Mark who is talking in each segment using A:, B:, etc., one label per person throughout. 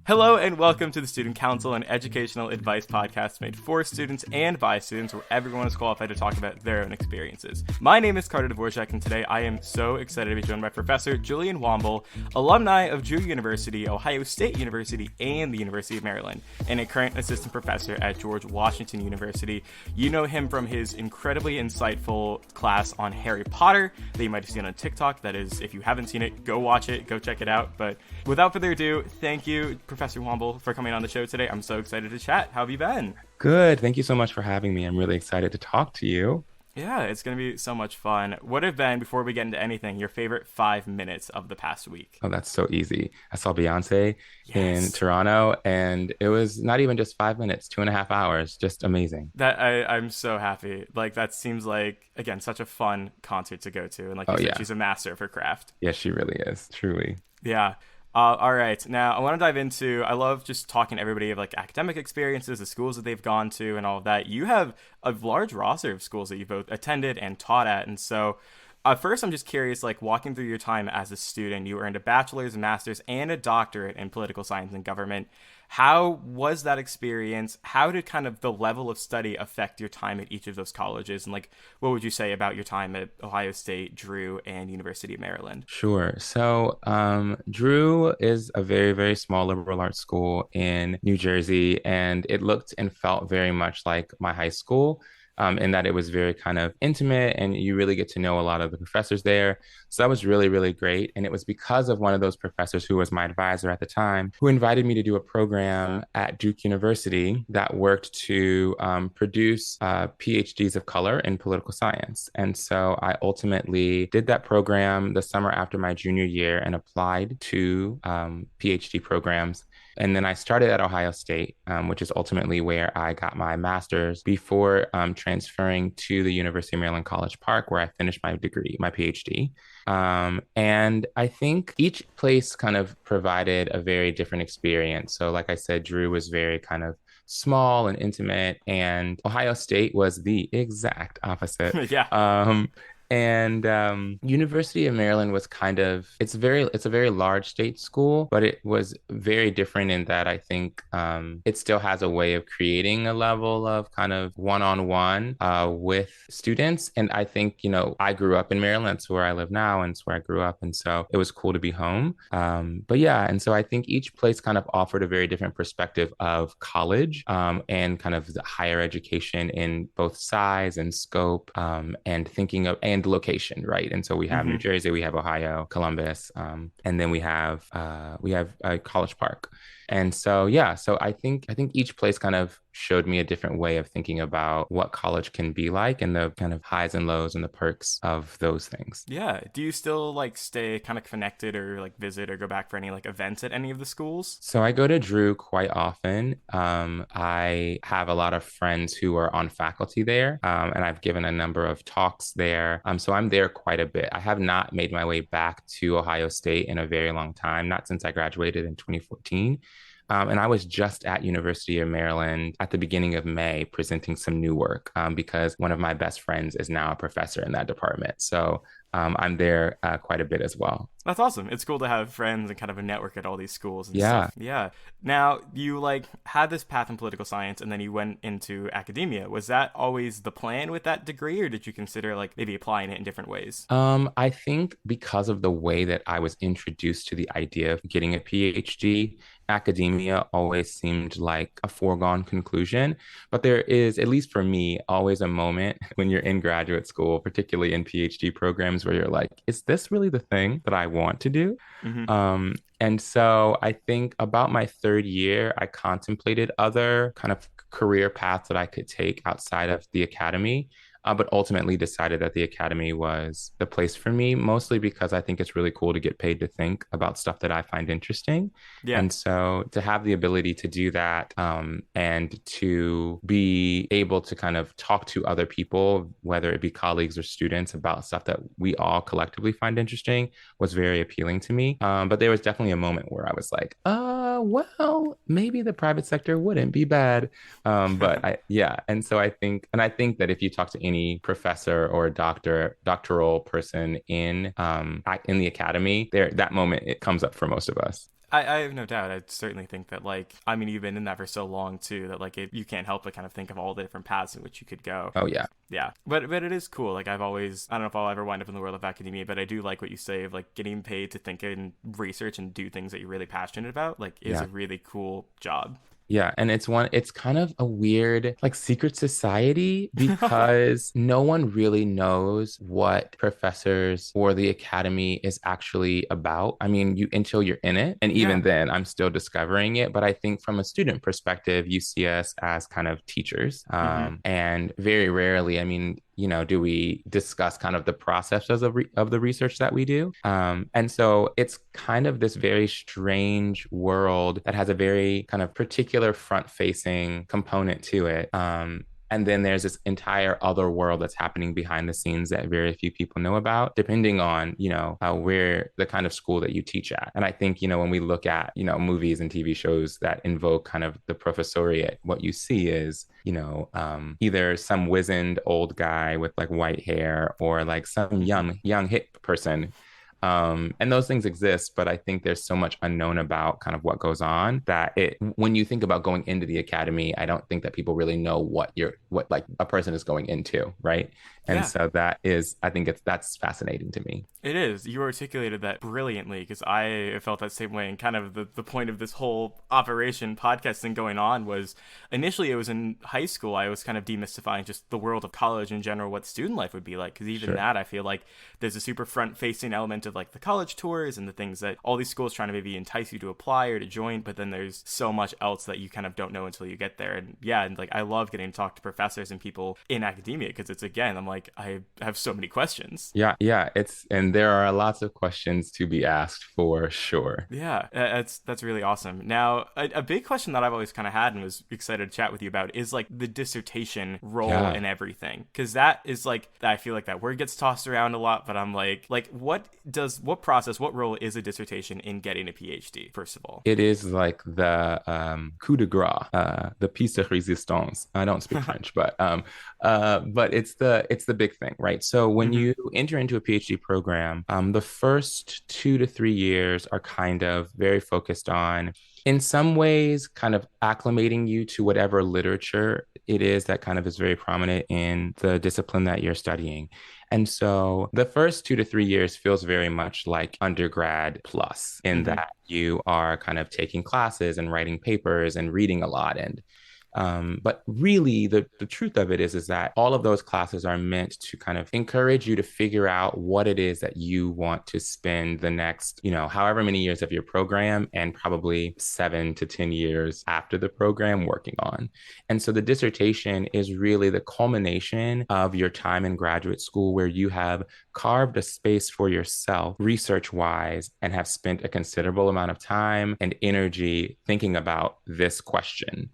A: Hello and welcome to the Student Council, an educational advice podcast made for students and by students where everyone is qualified to talk about their own experiences. My name is Carter Dvorak, and today I am so excited to be joined by Professor Julian Wamble, alumni of Drew University, Ohio State University, and the University of Maryland, and a current assistant professor at George Washington University. You know him from his incredibly insightful class on Harry Potter that you might have seen on TikTok. That is, if you haven't seen it, go watch it, go check it out. But without further ado, thank you, Professor Wamble, for coming on the show today. I'm so excited to chat. How have you been?
B: Good. Thank you so much for having me. I'm really excited to talk to you.
A: Yeah, it's going to be so much fun. What have been, before we get into anything, your favorite 5 minutes of the past week?
B: Oh, that's so easy. I saw Beyonce in
A: Yes.
B: Toronto, and it was not even just 5 minutes, 2.5 hours. Just amazing.
A: I'm so happy. Like, that seems like, again, such a fun concert to go to. And like you
B: Oh,
A: said,
B: yeah.
A: she's a master of her craft.
B: Yes, she really is. Truly.
A: Yeah. All right. Now, I want to dive into. I love just talking to everybody of like academic experiences, the schools that they've gone to, and all of that. You have a large roster of schools that you both attended and taught at, and so. First, I'm just curious, like walking through your time as a student, you earned a bachelor's, a master's, and a doctorate in political science and government. How was that experience? How did kind of the level of study affect your time at each of those colleges? And like, what would you say about your time at Ohio State, Drew, and University of Maryland?
B: Sure. So, Drew is a very, very small liberal arts school in New Jersey, and it looked and felt very much like my high school. In that it was very kind of intimate and you really get to know a lot of the professors there. So that was really, really great. And it was because of one of those professors who was my advisor at the time who invited me to do a program at Duke University that worked to produce PhDs of color in political science. And so I ultimately did that program the summer after my junior year and applied to PhD programs. And then I started at Ohio State, which is ultimately where I got my master's before transferring to the University of Maryland College Park, where I finished my degree, my PhD. And I think each place kind of provided a very different experience. So, like I said, Drew was very kind of small and intimate, and Ohio State was the exact opposite.
A: Yeah.
B: Um, and University of Maryland was kind of it's a very large state school, but it was very different in that I think it still has a way of creating a level of kind of one-on-one with students. And I think, I grew up in Maryland. That's where I live now, and it's where I grew up. And so it was cool to be home. But yeah, and so I think each place kind of offered a very different perspective of college and kind of the higher education in both size and scope and thinking of and location, right? And so we have New
A: Mm-hmm.
B: Jersey, we have Ohio, Columbus, and then we have College Park. And so yeah, so I think each place kind of showed me a different way of thinking about what college can be like and the kind of highs and lows and the perks of those things.
A: Yeah. Do you still like stay kind of connected or like visit or go back for any like events at any of the schools?
B: So I go to Drew quite often. I have a lot of friends who are on faculty there, and I've given a number of talks there. So I'm there quite a bit. I have not made my way back to Ohio State in a very long time, not since I graduated in 2014. And I was just at University of Maryland at the beginning of May presenting some new work because one of my best friends is now a professor in that department. So I'm there quite a bit as well.
A: That's awesome. It's cool to have friends and kind of a network at all these schools and
B: Yeah.
A: stuff. Yeah. Now, you like had this path in political science and then you went into academia. Was that always the plan with that degree, or did you consider like maybe applying it in different ways?
B: I think because of the way that I was introduced to the idea of getting a PhD, academia always seemed like a foregone conclusion. But there is, at least for me, always a moment when you're in graduate school, particularly in PhD programs, where you're like, is this really the thing that I want to do?
A: Mm-hmm.
B: And so I think about my third year, I contemplated other kind of career paths that I could take outside of the academy. But ultimately decided that the academy was the place for me, mostly because I think it's really cool to get paid to think about stuff that I find interesting.
A: Yeah.
B: And so to have the ability to do that and to be able to kind of talk to other people, whether it be colleagues or students, about stuff that we all collectively find interesting was very appealing to me. But there was definitely a moment where I was like, well, maybe the private sector wouldn't be bad. Yeah. And I think that if you talk to any professor or doctoral person in the academy, there, that moment, it comes up for most of us.
A: I have no doubt. I certainly think that, like, I mean, you've been in that for so long too that like you can't help but kind of think of all the different paths in which you could go.
B: Oh yeah.
A: Yeah, but it is cool. Like I've always, I don't know if I'll ever wind up in the world of academia, but I do like what you say of like getting paid to think and research and do things that you're really passionate about. Like is
B: Yeah.
A: a really cool job.
B: Yeah, and it's kind of a weird like secret society because no one really knows what professors or the academy is actually about. I mean, you until you're in it, and even
A: Yeah.
B: then I'm still discovering it, but I think from a student perspective, you see us as kind of teachers.
A: Mm-hmm.
B: And very rarely, I mean, do we discuss kind of the process of the research that we do? And so it's kind of this very strange world that has a very kind of particular front facing component to it. And then there's this entire other world that's happening behind the scenes that very few people know about, depending on, where the kind of school that you teach at. And I think, when we look at, movies and TV shows that invoke kind of the professoriate, what you see is, either some wizened old guy with like white hair or like some
A: Mm-hmm.
B: young hip person. And those things exist, but I think there's so much unknown about kind of what goes on that when you think about going into the academy, I don't think that people really know what like a person is going into, right? And
A: Yeah.
B: so I think that's fascinating to me.
A: It is. You articulated that brilliantly because I felt that same way. And kind of the point of this whole operation podcasting going on was initially it was in high school. I was kind of demystifying just the world of college in general, what student life would be like. Because even
B: Sure.
A: that, I feel like there's a super front facing element of like the college tours and the things that all these schools trying to maybe entice you to apply or to join. But then there's so much else that you kind of don't know until you get there. And yeah, and like I love getting to talk to professors and people in academia because it's again, I'm like, I have so many questions.
B: Yeah, and there are lots of questions to be asked for sure.
A: Yeah, that's really awesome. Now, a big question that I've always kind of had and was excited to chat with you about is like the dissertation role
B: Yeah.
A: in everything, because that is like I feel like that word gets tossed around a lot, but I'm like what role is a dissertation in getting a PhD? First of all.
B: It is like the coup de grace, the piece de résistance. I don't speak French, but it's the big thing, right? So when
A: Mm-hmm.
B: you enter into a PhD program, the first 2 to 3 years are kind of very focused on, in some ways, kind of acclimating you to whatever literature it is that kind of is very prominent in the discipline that you're studying. And so the first 2 to 3 years feels very much like undergrad plus, in
A: Mm-hmm.
B: that you are kind of taking classes and writing papers and reading a lot. But really, the truth of it is that all of those classes are meant to kind of encourage you to figure out what it is that you want to spend the next, however many years of your program and probably 7 to 10 years after the program working on. And so the dissertation is really the culmination of your time in graduate school where you have carved a space for yourself research wise and have spent a considerable amount of time and energy thinking about this question.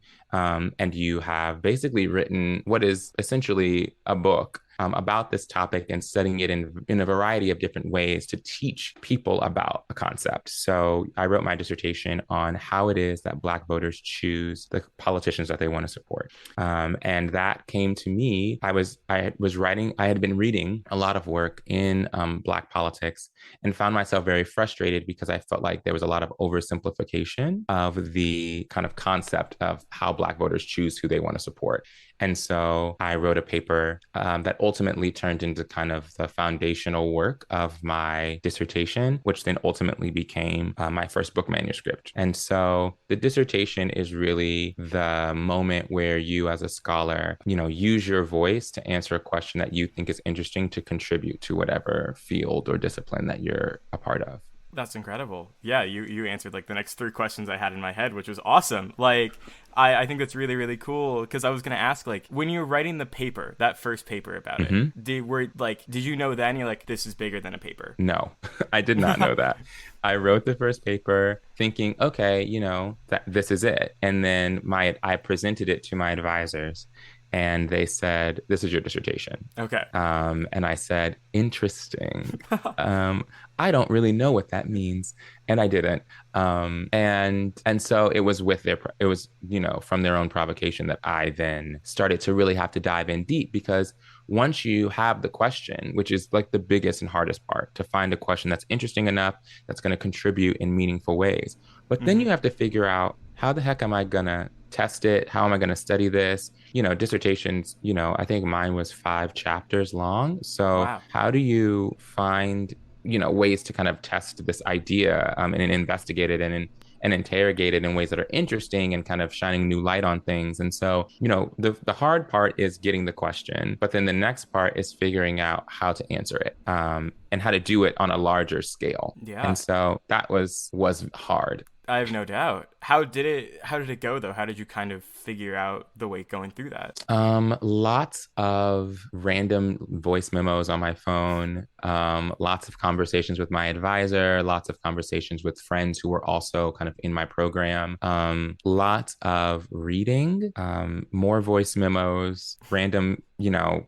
B: And you have basically written what is essentially a book about this topic and studying it in a variety of different ways to teach people about a concept. So I wrote my dissertation on how it is that Black voters choose the politicians that they want to support. And that came to me. I had been reading a lot of work in Black politics and found myself very frustrated because I felt like there was a lot of oversimplification of the kind of concept of how Black voters choose who they want to support. And so I wrote a paper that ultimately turned into kind of the foundational work of my dissertation, which then ultimately became my first book manuscript. And so the dissertation is really the moment where you as a scholar, use your voice to answer a question that you think is interesting to contribute to whatever field or discipline that you're a part of.
A: That's incredible. Yeah, you answered like the next three questions I had in my head, which was awesome. Like, I think that's really, really cool because I was gonna ask, like, when you were writing the paper, that first paper about it,
B: Mm-hmm.
A: did you know then you're like, this is bigger than a paper?
B: No, I did not know that. I wrote the first paper thinking, okay, that this is it. And then I presented it to my advisors and they said, "This is your dissertation."
A: Okay.
B: And I said, "Interesting. Um, I don't really know what that means," and I didn't. And so it was it was, from their own provocation that I then started to really have to dive in deep, because once you have the question, which is like the biggest and hardest part, to find a question that's interesting enough, that's going to contribute in meaningful ways. But then you
A: Hmm.
B: have to figure out, how the heck am I going to test it? How am I going to study this? Dissertations, I think mine was 5 chapters long. So
A: Wow.
B: how do you find, ways to kind of test this idea, and investigate it, and interrogate it in ways that are interesting and kind of shining new light on things. And so, the hard part is getting the question, but then the next part is figuring out how to answer it, and how to do it on a larger scale. And
A: Yeah.
B: so that was hard.
A: I have no doubt. How did it go though? How did you kind of figure out the way going through that?
B: Lots of random voice memos on my phone, lots of conversations with my advisor, lots of conversations with friends who were also kind of in my program, lots of reading, more voice memos, random,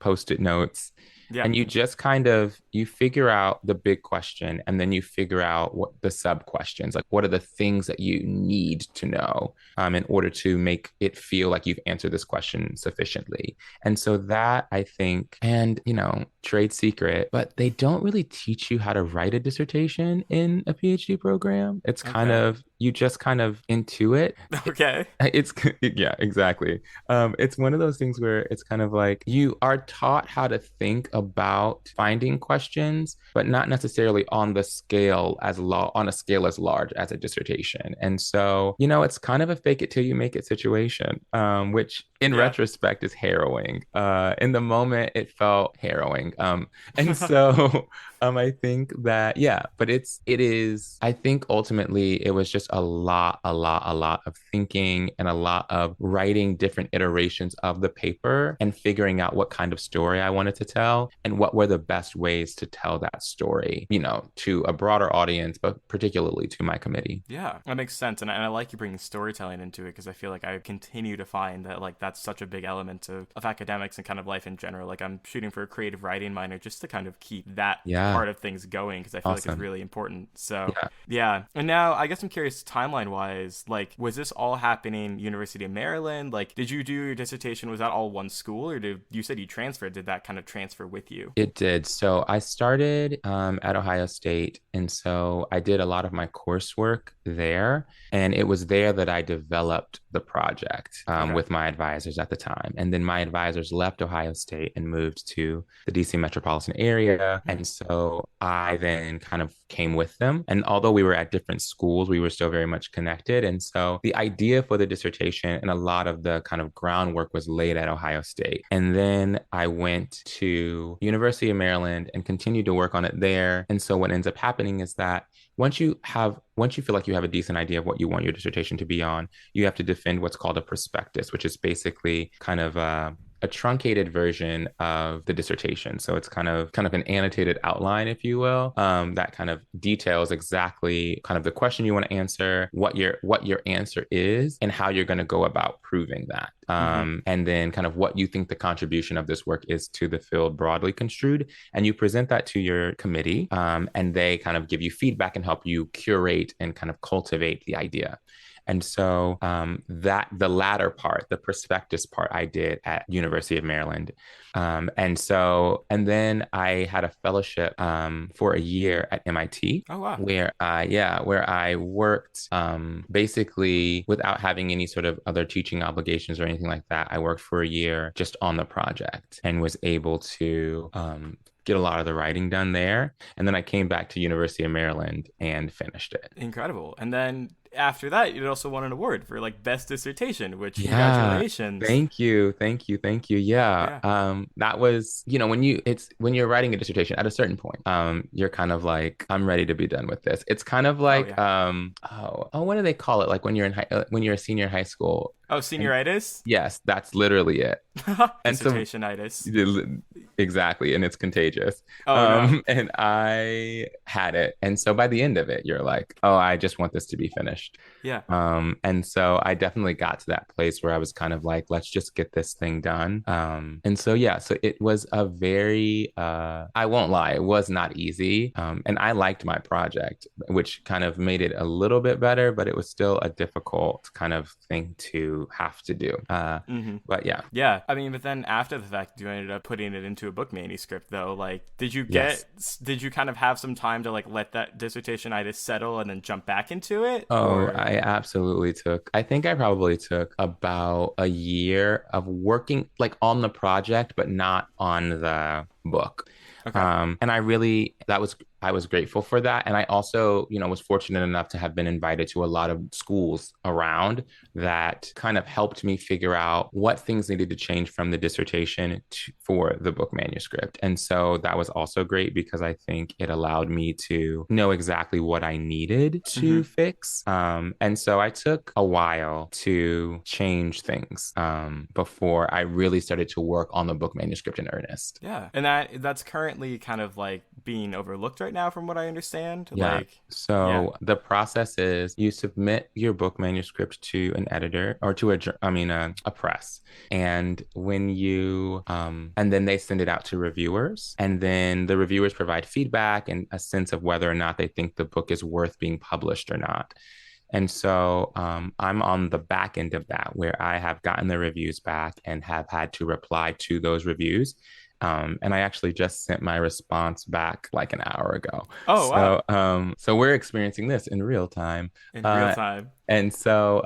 B: post-it notes.
A: Yeah.
B: And you just kind of you figure out the big question, and then you figure out what the sub questions, like what are the things that you need to know, in order to make it feel like you've answered this question sufficiently. And so that, I think, and trade secret, but they don't really teach you how to write a dissertation in a PhD program. It's kind
A: Okay.
B: of, you just kind of intuit.
A: Okay.
B: It's yeah, exactly. It's one of those things where it's kind of like you are taught how to think about finding questions, but not necessarily on the scale on a scale as large as a dissertation. And so, it's kind of a fake it till you make it situation, which in
A: Yeah.
B: retrospect is harrowing. In the moment, it felt harrowing. And so I think that, yeah, but it is, I think ultimately it was just a lot of thinking and a lot of writing different iterations of the paper and figuring out what kind of story I wanted to tell and what were the best ways to tell that story, to a broader audience, but particularly to my committee.
A: Yeah, that makes sense, and I like you bringing storytelling into it because I feel like I continue to find that like that's such a big element of academics and kind of life in general. Like I'm shooting for a creative writing minor just to kind of keep that
B: Yeah,
A: part of things going because I feel like it's
B: awesome.
A: really important. So
B: Yeah.
A: yeah, and now I guess I'm curious timeline wise, like was this all happening University of Maryland? Like did you do your dissertation? Was that all one school, or did you said you transferred? Did that kind of transfer with you?
B: It did. So I started, at Ohio State. And so I did a lot of my coursework there. And it was there that I developed the project,
A: Okay.
B: with my advisors at the time. And then my advisors left Ohio State and moved to the DC metropolitan area.
A: Hmm.
B: And so I then kind of came with them. And although we were at different schools, we were still very much connected. And so the idea for the dissertation and a lot of the kind of groundwork was laid at Ohio State. And then I went to University of Maryland and continued to work on it there. And so what ends up happening is that once you feel like you have a decent idea of what you want your dissertation to be on, you have to defend what's called a prospectus, which is basically kind of a truncated version of the dissertation. So it's kind of an annotated outline, if you will, that kind of details exactly kind of the question you want to answer, what your answer is, and how you're going to go about proving that.
A: Mm-hmm.
B: And then kind of what you think the contribution of this work is to the field broadly construed. And you present that to your committee, and they kind of give you feedback and help you curate and kind of cultivate the idea. And so that the latter part, the prospectus part, I did at University of Maryland. And then I had a fellowship, for a year at MIT,
A: Oh wow.
B: where I worked, basically without having any sort of other teaching obligations or anything like that. I worked for a year just on the project and was able to get a lot of the writing done there. And then I came back to University of Maryland and finished it.
A: Incredible. And then after that, you also won an award for like best dissertation, which
B: Yeah.
A: congratulations.
B: Thank you. Thank you. Thank you. Yeah.
A: Yeah.
B: That was, when you're writing a dissertation at a certain point, you're kind of like, I'm ready to be done with this. It's kind of
A: Oh
B: like,
A: yeah.
B: what do they call it? Like when you're a senior in high school,
A: Oh,
B: And
A: senioritis?
B: yes, that's literally it. And so
A: Dissertationitis.
B: exactly, and it's contagious.
A: Oh no.
B: And I had it. And so by the end of it, you're like, oh, I just want this to be finished.
A: Yeah.
B: And so I definitely got to that place where I was kind of like, let's just get this thing done. And so yeah, so it was a very I won't lie, it was not easy. And I liked my project, which kind of made it a little bit better, but it was still a difficult kind of thing to have to do. But yeah.
A: Yeah, I mean, but then after the fact, you ended up putting it into a book manuscript, though. Like,
B: Yes.
A: did you kind of have some time to like let that dissertationitis settle and then jump back into it,
B: Oh,
A: or?
B: I think I probably took about a year of working like on the project, but not on the book.
A: Okay.
B: And I was grateful for that. And I also, was fortunate enough to have been invited to a lot of schools around that kind of helped me figure out what things needed to change from the dissertation for the book manuscript. And so that was also great because I think it allowed me to know exactly what I needed
A: Mm-hmm.
B: to fix. And so I took a while to change things before I really started to work on the book manuscript in earnest.
A: Yeah, and that's currently kind of like being overlooked right now, from what I understand.
B: Yeah.
A: Like, yeah.
B: So the process is you submit your book manuscript to an editor or to a press. And and then they send it out to reviewers. And then the reviewers provide feedback and a sense of whether or not they think the book is worth being published or not. And so I'm on the back end of that where I have gotten the reviews back and have had to reply to those reviews. And I actually just sent my response back like an hour ago.
A: Oh wow,
B: So we're experiencing this in real time.
A: in real
B: Uh,
A: time.
B: and so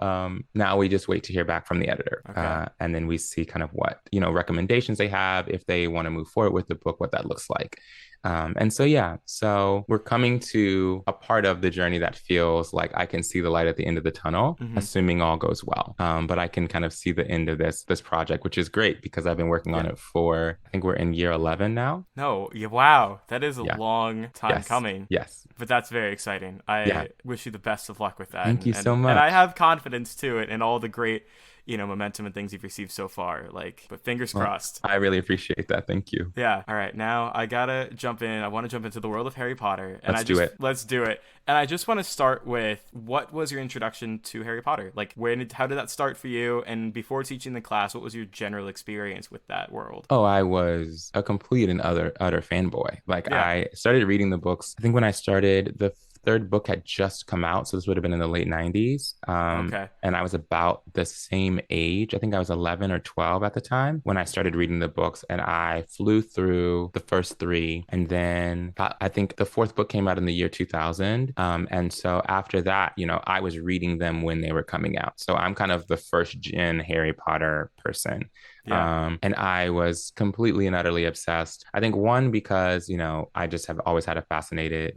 B: now we just wait to hear back from the editor.
A: Okay.
B: And then we see kind of what, recommendations they have, if they want to move forward with the book, what that looks like. And so, yeah, so we're coming to a part of the journey that feels like I can see the light at the end of the tunnel,
A: Mm-hmm.
B: assuming all goes well. But I can kind of see the end of this project, which is great because I've been working on
A: Yeah.
B: it for, I think we're in year 11 now.
A: No. Yeah. Wow. That is a
B: Yeah.
A: long time
B: Yes.
A: coming.
B: Yes.
A: But that's very exciting.
B: Yeah.
A: I wish you the best of luck with that,
B: Thank you so
A: and I
B: much.
A: have confidence to it and all the great, momentum and things you've received so far. Like, but fingers
B: Well,
A: crossed.
B: I really appreciate that. Thank you.
A: Yeah. All right. Now I gotta jump in. I want to jump into the world of Harry Potter, and
B: Let's do it.
A: let's do it. And I just want to start with, what was your introduction to Harry Potter? Like, how did that start for you? And before teaching the class, what was your general experience with that world?
B: Oh, I was a complete and utter fanboy. Like
A: Yeah.
B: I started reading the books. I think when I started, the third book had just come out, so this would have been in the late 90s.
A: Okay.
B: And I was about the same age. I think I was 11 or 12 at the time when I started reading the books, and I flew through the first three. And then I think the fourth book came out in the year 2000. And so after that, I was reading them when they were coming out. So I'm kind of the first gen Harry Potter person.
A: Yeah.
B: And I was completely and utterly obsessed. I think one, because, I just have always had a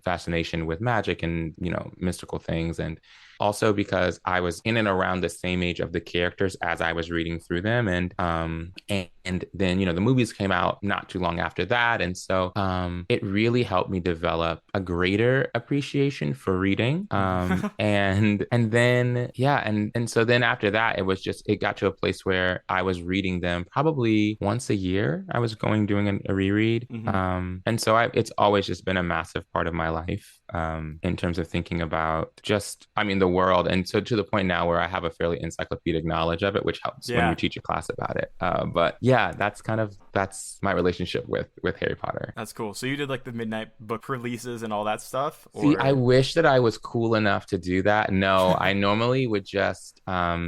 B: fascination with magic and, mystical things. And also because I was in and around the same age of the characters as I was reading through them. And then, the movies came out not too long after that. And so it really helped me develop a greater appreciation for reading. And then, yeah. And so then after that, it got to a place where I was reading them probably once a year. I was doing a reread.
A: Mm-hmm.
B: And so it's always just been a massive part of my life in terms of thinking about the world. And so to the point now where I have a fairly encyclopedic knowledge of it, which helps when
A: Yeah.
B: you teach a class about it. But yeah, that's my relationship with Harry Potter.
A: That's cool. So you did like the midnight book releases and all that stuff,
B: See, I
A: or?
B: wish that I was cool enough to do that. No, I normally would just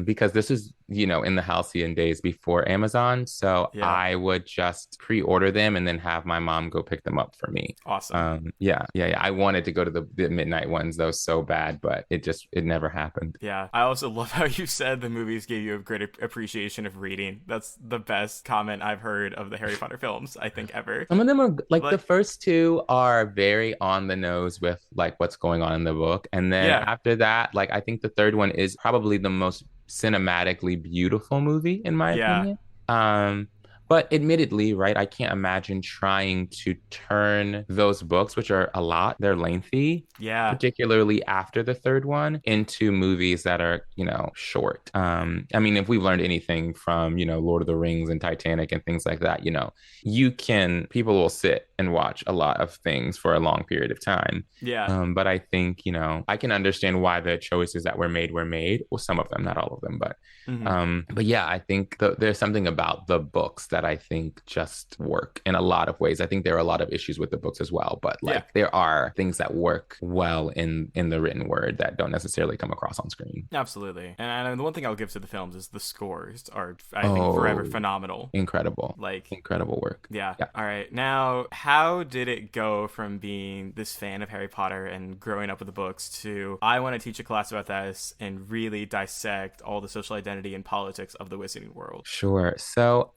B: because this is in the halcyon days before Amazon. So
A: Yeah.
B: I would just pre-order them and then have my mom go pick them up for me.
A: Awesome.
B: Yeah. I wanted to go to the midnight ones though so bad, but it never happened.
A: Yeah. I also love how you said the movies gave you a great appreciation of reading. That's the best comment I've heard of the Harry Potter films, I think, ever.
B: Some of them are like the
A: Like,
B: first two are very on the nose with like what's going on in the book. And then
A: yeah.
B: after that, like I think the third one is probably the most cinematically beautiful movie in my
A: Yeah.
B: opinion. Um But admittedly, right, I can't imagine trying to turn those books, which are a lot, they're lengthy,
A: Yeah.
B: particularly after the third one, into movies that are, short. I mean, if we've learned anything from, Lord of the Rings and Titanic and things like that, people will sit and watch a lot of things for a long period of time.
A: Yeah.
B: But I think, I can understand why the choices that were made. Well, some of them, not all of them, but
A: Hmm.
B: but yeah, I think there's something about the books that I think just work in a lot of ways. I think there are a lot of issues with the books as well, but
A: Yeah.
B: like there are things that work well in the written word that don't necessarily come across on screen.
A: Absolutely. And the one thing I'll give to the films is the scores are, I think, forever
B: Oh,
A: phenomenal.
B: incredible.
A: Like,
B: Incredible work.
A: yeah.
B: Yeah.
A: All right. Now, how did it go from being this fan of Harry Potter and growing up with the books to I want to teach a class about this and really dissect all the social identity and politics of the wizarding world?
B: Sure. So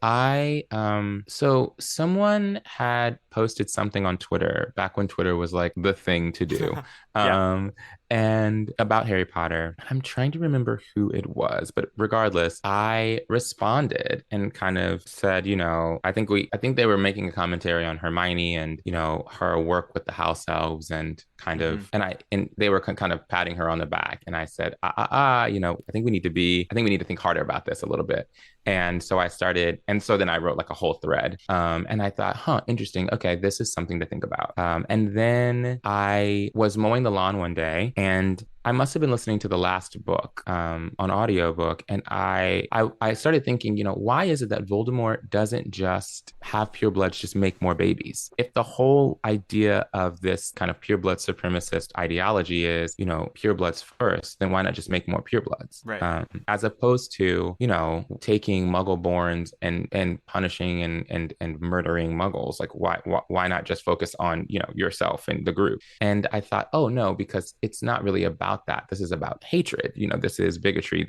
B: someone had posted something on Twitter back when Twitter was like the thing to do.
A: Yeah.
B: Um, and about Harry Potter. I'm trying to remember who it was, but regardless, I responded and kind of said, I think they were making a commentary on Hermione and, her work with the house elves and kind
A: Hmm.
B: of, and they were kind of patting her on the back. And I said, I think we need to think harder about this a little bit. And so I started, and so then I wrote like a whole thread. And I thought, interesting. Okay, this is something to think about. And then I was mowing the lawn one day and I must have been listening to the last book on audiobook. And I started thinking, why is it that Voldemort doesn't just have purebloods just make more babies? If the whole idea of this kind of pureblood supremacist ideology is, purebloods first, then why not just make more purebloods?
A: Right.
B: As opposed to, taking muggle-borns and punishing and murdering muggles. Like why not just focus on, yourself and the group? And I thought, oh no, because it's not really about that. This is about hatred. This is bigotry.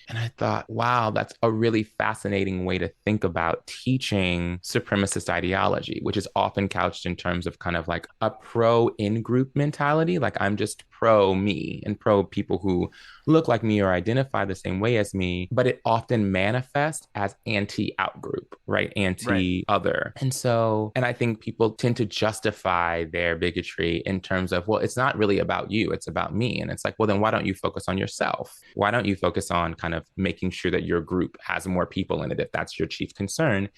B: And I thought, wow, that's a really fascinating way to think about teaching supremacist ideology, which is often couched in terms of kind of like a pro in-group mentality. Like I'm just pro me and pro people who look like me or identify the same way as me, but it often manifests as anti-outgroup, right?
A: Right.
B: Anti-other. And I think people tend to justify their bigotry in terms of, well, it's not really about you, it's about me. And it's like, well, then why don't you focus on yourself? Why don't you focus on kind of making sure that your group has more people in it if that's your chief concern?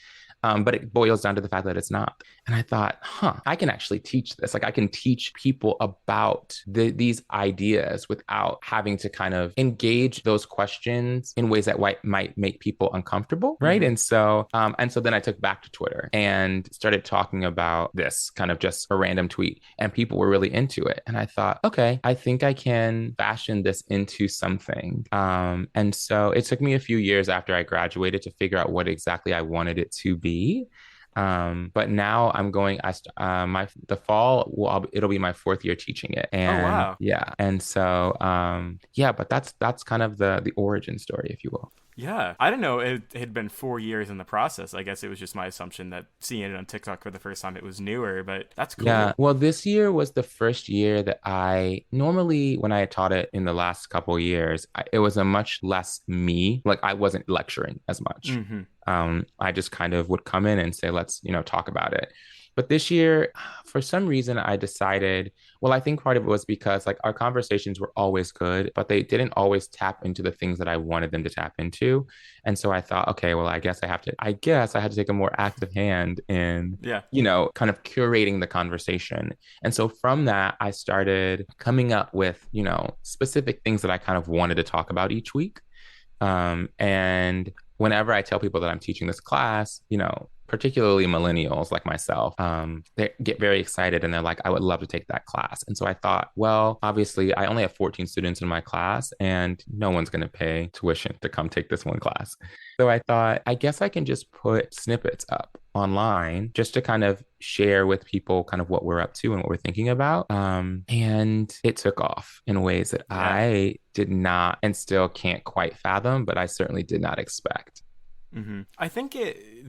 B: But it boils down to the fact that it's not. And I thought, I can actually teach this. Like I can teach people about these ideas without having to kind of engage those questions in ways that might make people uncomfortable, right?
A: Hmm.
B: And so then I took back to Twitter and started talking about this kind of just a random tweet, and people were really into it. And I thought, okay, I think I can fashion this into something. And so it took me a few years after I graduated to figure out what exactly I wanted it to be. But now I'm going. The fall it'll be my fourth year teaching it,
A: Oh,
B: and
A: wow.
B: yeah, and so yeah. But that's kind of the origin story, if you will.
A: Yeah, I didn't know it had been 4 years in the process. I guess it was just my assumption that seeing it on TikTok for the first time, it was newer, but that's
B: Yeah.
A: cool.
B: Well, this year was the first year that I normally, when I had taught it in the last couple of years, it was a much less me. Like I wasn't lecturing as much.
A: Hmm.
B: I just kind of would come in and say, let's, talk about it. But this year, for some reason, I decided, well, I think part of it was because like our conversations were always good, but they didn't always tap into the things that I wanted them to tap into. And so I thought, okay, well, I guess I had to take a more active hand in,
A: Yeah.
B: kind of curating the conversation. And so from that, I started coming up with, specific things that I kind of wanted to talk about each week. And whenever I tell people that I'm teaching this class, particularly millennials like myself, they get very excited and they're like, I would love to take that class. And so I thought, well, obviously, I only have 14 students in my class and no one's going to pay tuition to come take this one class. So I thought, I guess I can just put snippets up online just to kind of share with people kind of what we're up to and what we're thinking about. And it took off in ways that
A: Yeah.
B: I did not and still can't quite fathom, but I certainly did not expect.
A: I think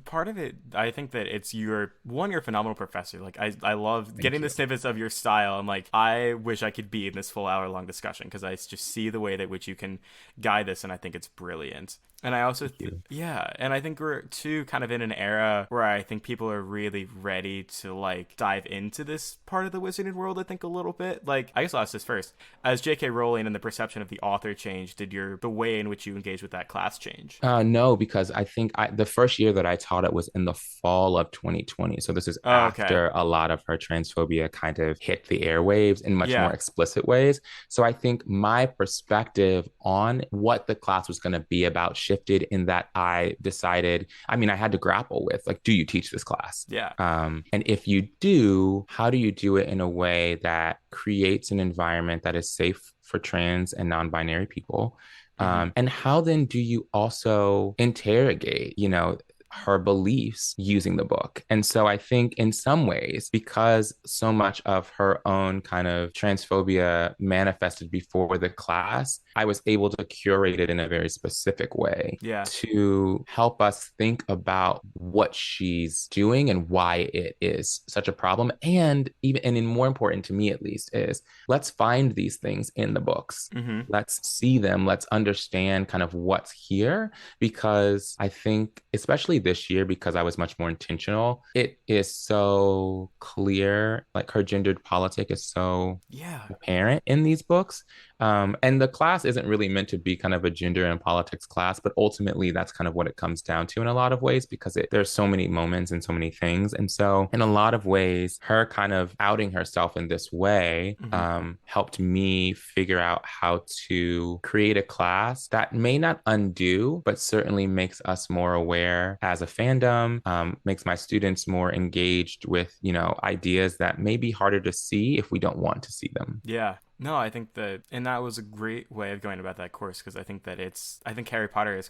A: part of it, I think that it's you're a phenomenal professor. Like I love
B: Thank
A: getting the
B: you.
A: snippets of your style. I'm like, I wish I could be in this full hour long discussion because I just see the way that which you can guide this, and I think it's brilliant. And I also,
B: Thank you.
A: yeah, and I think we're too kind of in an era where I think people are really ready to like dive into this part of the wizarding world. I think a little bit. Like, I guess I'll ask this first: as J.K. Rowling and the perception of the author changed, did the way in which you engage with that class change?
B: No, because I think the first year that I taught it was in the fall of 2020. So this is
A: Oh, okay.
B: after a lot of her transphobia kind of hit the airwaves in much more
A: Yeah.
B: explicit ways. So I think my perspective on what the class was going to be about shifted in that I decided, I mean, I had to grapple with like, do you teach this class?
A: Yeah.
B: And if you do, how do you do it in a way that creates an environment that is safe for trans and non-binary people?
A: Mm-hmm.
B: And how then do you also interrogate, her beliefs using the book? And so I think in some ways, because so much of her own kind of transphobia manifested before the class, I was able to curate it in a very specific way
A: Yeah.
B: to help us think about what she's doing and why it is such a problem. And more important to me at least is let's find these things in the books.
A: Mm-hmm.
B: Let's see them. Let's understand kind of what's here because I think, especially this year, because I was much more intentional, it is so clear. Like her gendered politic is so
A: Yeah.
B: apparent in these books. And the class isn't really meant to be kind of a gender and politics class, but ultimately that's kind of what it comes down to in a lot of ways because there's so many moments and so many things. And so, in a lot of ways, her kind of outing herself in this way
A: Mm-hmm.
B: helped me figure out how to create a class that may not undo, but certainly makes us more aware as a fandom, makes my students more engaged with, ideas that may be harder to see if we don't want to see them.
A: Yeah. No, I think and that was a great way of going about that course because I think Harry Potter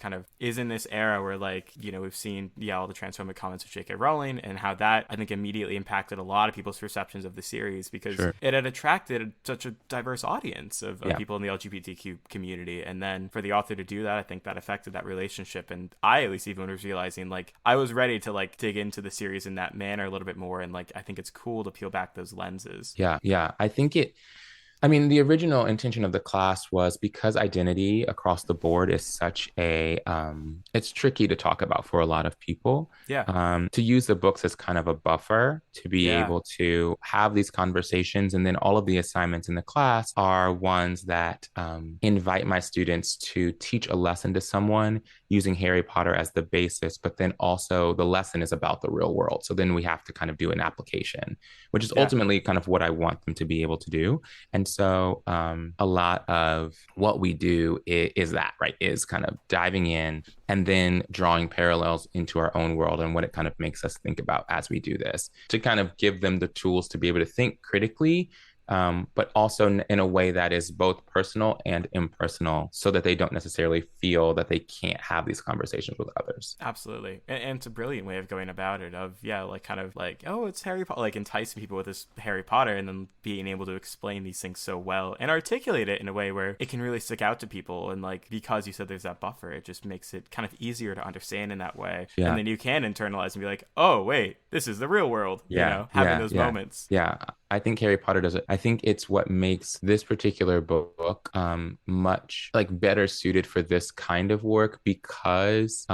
A: is in this era where like, we've seen, all the transphobic comments of J.K. Rowling and how that I think immediately impacted a lot of people's perceptions of the series because
B: Sure.
A: it had attracted such a diverse audience of
B: Yeah.
A: people in the LGBTQ community. And then for the author to do that, I think that affected that relationship. And I at least even was realizing like I was ready to like dig into the series in that manner a little bit more. And like, I think it's cool to peel back those lenses.
B: Yeah. Yeah. I mean, the original intention of the class was because identity across the board is such it's tricky to talk about for a lot of people.
A: Yeah.
B: To use the books as kind of a buffer to be
A: Yeah.
B: able to have these conversations. And then all of the assignments in the class are ones that invite my students to teach a lesson to someone using Harry Potter as the basis, but then also the lesson is about the real world. So then we have to kind of do an application, which is
A: Yeah.
B: ultimately kind of what I want them to be able to do. And so a lot of what we do is that, right, is kind of diving in and then drawing parallels into our own world and what it kind of makes us think about as we do this to kind of give them the tools to be able to think critically but also in a way that is both personal and impersonal so that they don't necessarily feel that they can't have these conversations with others.
A: Absolutely. And it's a brilliant way of going about it of, like kind of like, oh, it's Harry Potter, like enticing people with this Harry Potter and then being able to explain these things so well and articulate it in a way where it can really stick out to people. And like, because you said there's that buffer, it just makes it kind of easier to understand in that way.
B: Yeah.
A: And then you can internalize and be like, oh, wait, this is the real world,
B: Yeah.
A: having
B: Yeah.
A: those
B: Yeah.
A: moments.
B: Yeah. I think Harry Potter does it. I think it's what makes this particular book much like better suited for this kind of work because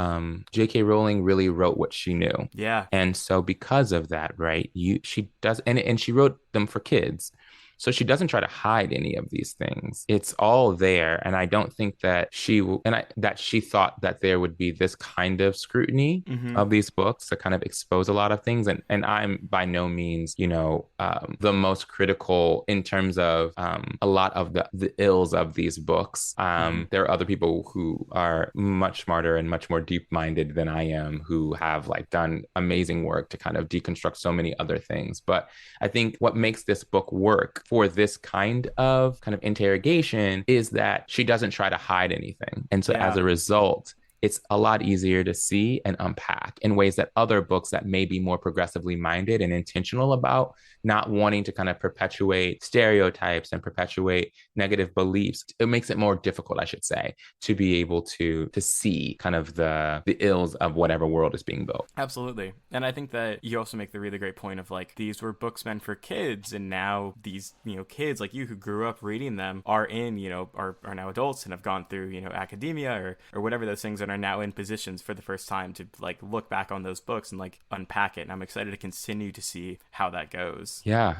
B: J.K. Rowling really wrote what she knew.
A: Yeah.
B: And so because of that, right, she does and she wrote them for kids. So she doesn't try to hide any of these things. It's all there. And I don't think that that she thought that there would be this kind of scrutiny
A: Mm-hmm.
B: of these books to kind of expose a lot of things. And I'm by no means, the most critical in terms of a lot of the ills of these books.
A: Mm-hmm.
B: There are other people who are much smarter and much more deep-minded than I am who have like done amazing work to kind of deconstruct so many other things. But I think what makes this book work for this kind of interrogation is that she doesn't try to hide anything. And so as
A: Yeah.
B: a result, it's a lot easier to see and unpack in ways that other books that may be more progressively minded and intentional about not wanting to kind of perpetuate stereotypes and perpetuate negative beliefs. It makes it more difficult, I should say, to be able to see kind of the ills of whatever world is being built.
A: Absolutely. And I think that you also make the really great point of like these were books meant for kids and now these, kids like you who grew up reading them are in, are now adults and have gone through, academia or whatever those things children are now in positions for the first time to like look back on those books and like unpack it. And I'm excited to continue to see how that goes.
B: Yeah.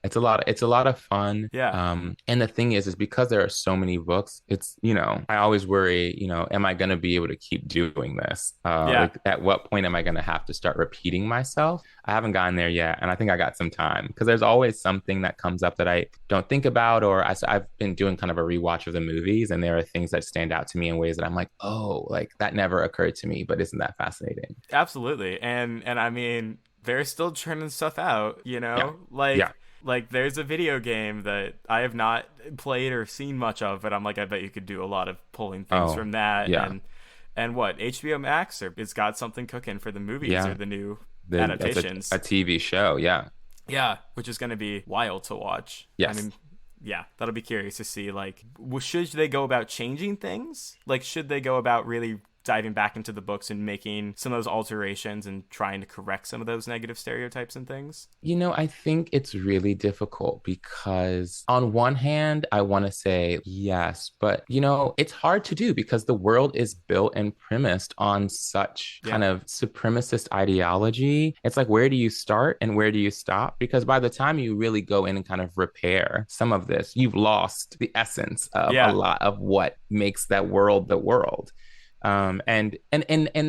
B: It's a lot of fun.
A: Yeah.
B: And the thing is because there are so many books, I always worry, am I going to be able to keep doing this?
A: Yeah.
B: Like at what point am I going to have to start repeating myself? I haven't gotten there yet, and I think I got some time because there's always something that comes up that I don't think about, or I've been doing kind of a rewatch of the movies, and there are things that stand out to me in ways that I'm like, oh, like that never occurred to me, but isn't that fascinating?
A: Absolutely. And I mean, they're still churning stuff out, you
B: Yeah,
A: know?
B: yeah.
A: Like there's a video game that I have not played or seen much of, but I'm like, I bet you could do a lot of pulling things
B: Oh,
A: from that.
B: yeah,
A: And what, HBO Max, or it's got something cooking for the movies or
B: yeah.
A: the new
B: That's a
A: adaptations.
B: TV show. Yeah.
A: Yeah, which is going to be wild to watch. I
B: Yes.
A: mean, yeah, that'll be curious to see. Like, should they go about changing things? Like, should they go about really diving back into the books and making some of those alterations and trying to correct some of those negative stereotypes and things?
B: I think it's really difficult because on one hand, I want to say yes, but it's hard to do because the world is built and premised on such
A: Yeah,
B: kind of supremacist ideology. It's like, where do you start and where do you stop? Because by the time you really go in and kind of repair some of this, you've lost the essence of a
A: yeah,
B: lot of what makes that world the world. And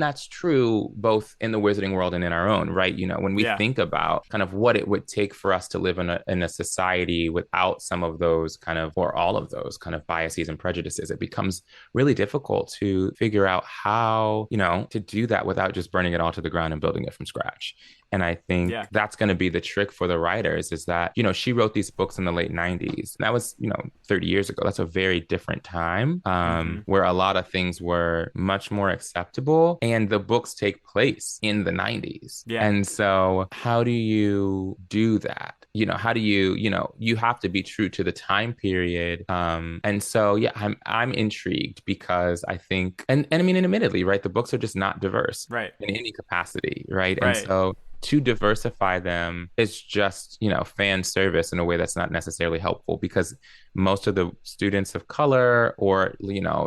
B: that's true both in the wizarding world and in our own, right? When we
A: yeah,
B: think about kind of what it would take for us to live in a society without some of those kind of, or all of those kind of biases and prejudices, it becomes really difficult to figure out how, to do that without just burning it all to the ground and building it from scratch. And I think
A: yeah.
B: that's going to be the trick for the writers is that, she wrote these books in the late 90s. And that was, 30 years ago. That's a very different time
A: Mm-hmm.
B: where a lot of things were much more acceptable. And the books take place in the 90s.
A: Yeah,
B: And so, how do you do that? How do you have to be true to the time period. And so, yeah, I'm intrigued because I think, and I mean, and admittedly, right, the books are just not diverse
A: right,
B: in any capacity, right? And
A: right.
B: so to diversify them is just, fan service in a way that's not necessarily helpful because most of the students of color or,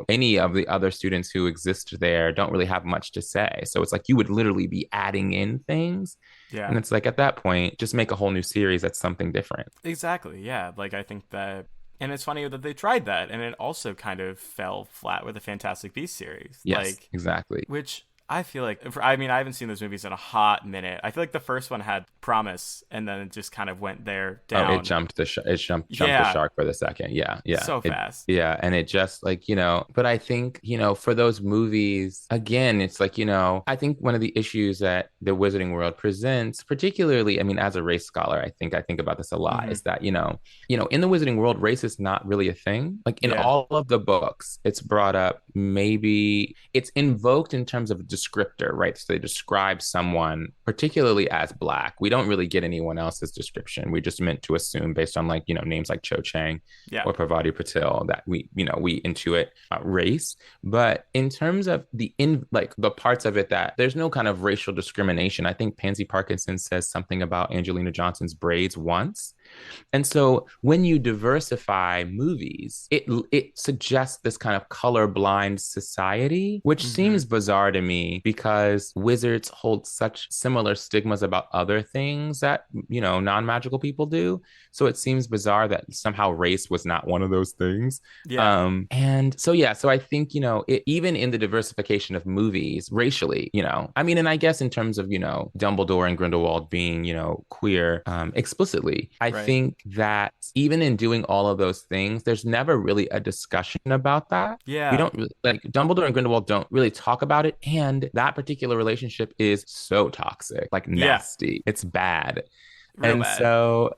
B: any of the other students who exist there don't really have much to say. So it's like you would literally be adding in things.
A: Yeah,
B: And it's like at that point, just make a whole new series that's something different.
A: exactly. Yeah, like I think that. And it's funny that they tried that, and it also kind of fell flat with the Fantastic Beasts series.
B: Yes,
A: Like,
B: exactly.
A: which I feel like, I mean, I haven't seen those movies in a hot minute. I feel like the first one had promise, and then it just kind of went there
B: Oh, it
A: down.
B: jumped the
A: Yeah,
B: shark for the second. Yeah, yeah.
A: so fast.
B: And it just like, but I think, for those movies, again, it's like, I think one of the issues that the Wizarding World presents, particularly, I mean, as a race scholar, I think about this a lot,
A: Hmm.
B: is that, in the Wizarding World, race is not really a thing. Like in
A: Yeah,
B: all of the books, it's brought up, maybe it's invoked in terms of a descriptor, right? So they describe someone particularly as black. We don't really get anyone else's description. We just meant to assume based on like, names like Cho Chang
A: yeah,
B: or Parvati Patil that we intuit race. But in terms of like the parts of it that there's no kind of racial discrimination, I think Pansy Parkinson says something about Angelina Johnson's braids once. And so when you diversify movies, it suggests this kind of colorblind society, which
A: hmm
B: seems bizarre to me because wizards hold such similar stigmas about other things that, non-magical people do. So it seems bizarre that somehow race was not one of those things.
A: yeah,
B: And so, yeah, so I think, even in the diversification of movies racially, I mean, and I guess in terms of, Dumbledore and Grindelwald being, queer explicitly, I
A: right.
B: think that even in doing all of those things, there's never really a discussion about that. We
A: Yeah,
B: don't really, like Dumbledore and Grindelwald don't really talk about it. And that particular relationship is so toxic, like
A: yeah,
B: nasty. It's bad.
A: real
B: And
A: bad.
B: so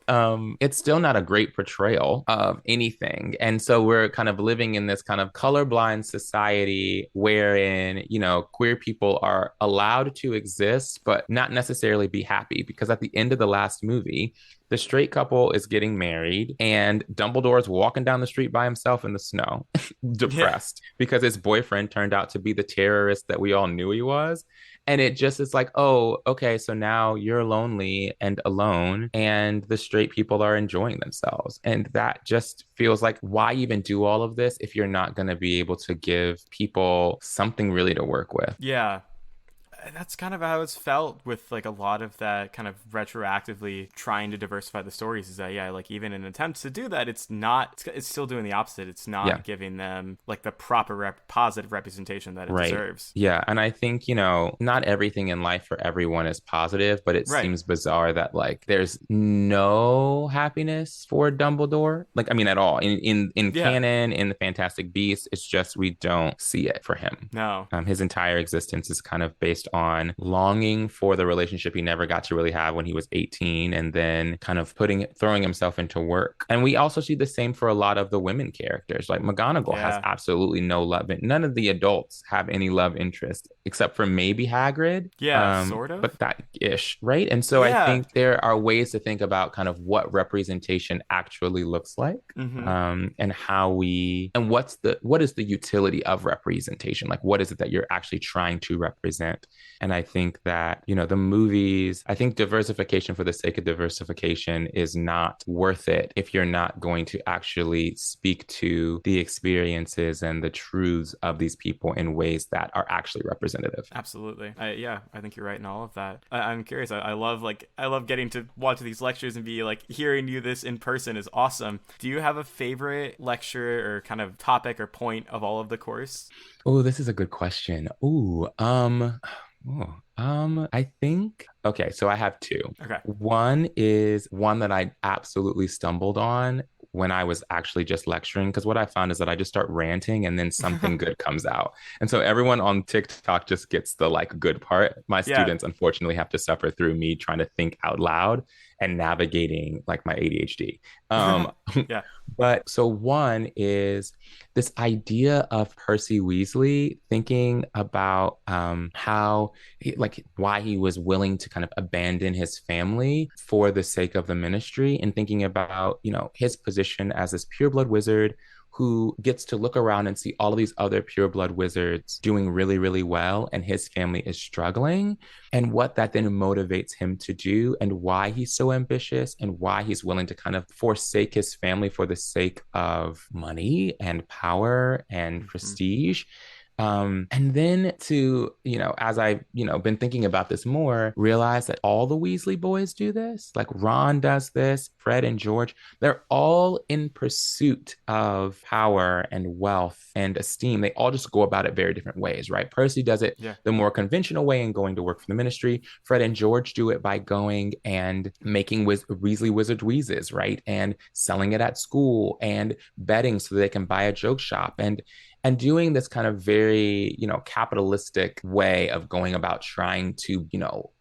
B: it's still not a great portrayal of anything. And so we're kind of living in this kind of colorblind society wherein, queer people are allowed to exist, but not necessarily be happy. Because at the end of the last movie, the straight couple is getting married, and Dumbledore is walking down the street by himself in the snow,
A: Yeah,
B: depressed because his boyfriend turned out to be the terrorist that we all knew he was. And it just is like, oh, okay, so now you're lonely and alone, and the straight people are enjoying themselves. And that just feels like, why even do all of this if you're not going to be able to give people something really to work with?
A: Yeah, that's kind of how it's felt with like a lot of that kind of retroactively trying to diversify the stories. Is that, yeah, like even in attempts to do that, it's still doing the opposite. It's
B: Yeah.
A: not giving them like the proper positive representation that it
B: Right.
A: deserves.
B: Yeah. And I think, not everything in life for everyone is positive, but it
A: Right.
B: seems bizarre that like there's no happiness for Dumbledore. Like, I mean, at all. In
A: Yeah.
B: canon, in the Fantastic Beasts, it's just we don't see it for him.
A: No.
B: His entire existence is kind of based on longing for the relationship he never got to really have when he was 18, and then kind of throwing himself into work. And we also see the same for a lot of the women characters. Like McGonagall has
A: Yeah.
B: absolutely no love. None of the adults have any love interest except for maybe Hagrid.
A: Yeah. Sort of.
B: But that ish, right? And so I
A: Yeah.
B: think there are ways to think about kind of what representation actually looks like,
A: Mm-hmm.
B: and what is the utility of representation? Like, what is it that you're actually trying to represent? And I think that, the movies, I think diversification for the sake of diversification is not worth it if you're not going to actually speak to the experiences and the truths of these people in ways that are actually representative.
A: Absolutely. Yeah, I think you're right in all of that. I'm curious. I love getting to watch these lectures and be like hearing you this in person is awesome. Do you have a favorite lecture or kind of topic or point of all of the course?
B: Oh, this is a good question. I think, okay, so I have two.
A: Okay.
B: One is one that I absolutely stumbled on when I was actually just lecturing. Because what I found is that I just start ranting and then something good comes out. And so everyone on TikTok just gets the like good part. My
A: Yeah.
B: students unfortunately have to suffer through me trying to think out loud and navigating like my ADHD. Um,
A: Yeah.
B: but so one is this idea of Percy Weasley thinking about how like why he was willing to kind of abandon his family for the sake of the ministry, and thinking about, his position as this pureblood wizard who gets to look around and see all of these other pureblood wizards doing really, really well, and his family is struggling, and what that then motivates him to do, and why he's so ambitious, and why he's willing to kind of forsake his family for the sake of money and power and
A: Mm-hmm.
B: prestige. And then to, as I've, been thinking about this more, realize that all the Weasley boys do this. Like Ron does this, Fred and George, they're all in pursuit of power and wealth and esteem. They all just go about it very different ways, right? Percy does it
A: Yeah.
B: the more conventional way and going to work for the ministry. Fred and George do it by going and making Weasley Wizard Wheezes, right? And selling it at school and betting so that they can buy a joke shop, and doing this kind of very, capitalistic way of going about trying to,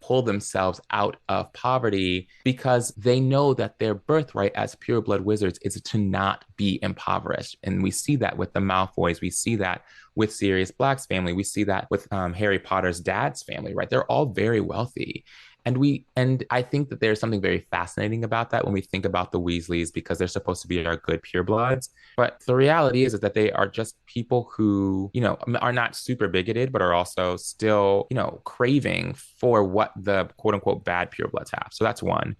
B: pull themselves out of poverty, because they know that their birthright as pureblood wizards is to not be impoverished. And we see that with the Malfoys. We see that with Sirius Black's family. We see that with Harry Potter's dad's family, right? They're all very wealthy. And I think that there's something very fascinating about that when we think about the Weasleys, because they're supposed to be our good purebloods. But the reality is that they are just people who, are not super bigoted, but are also still, craving for what the quote unquote bad purebloods have. So that's one,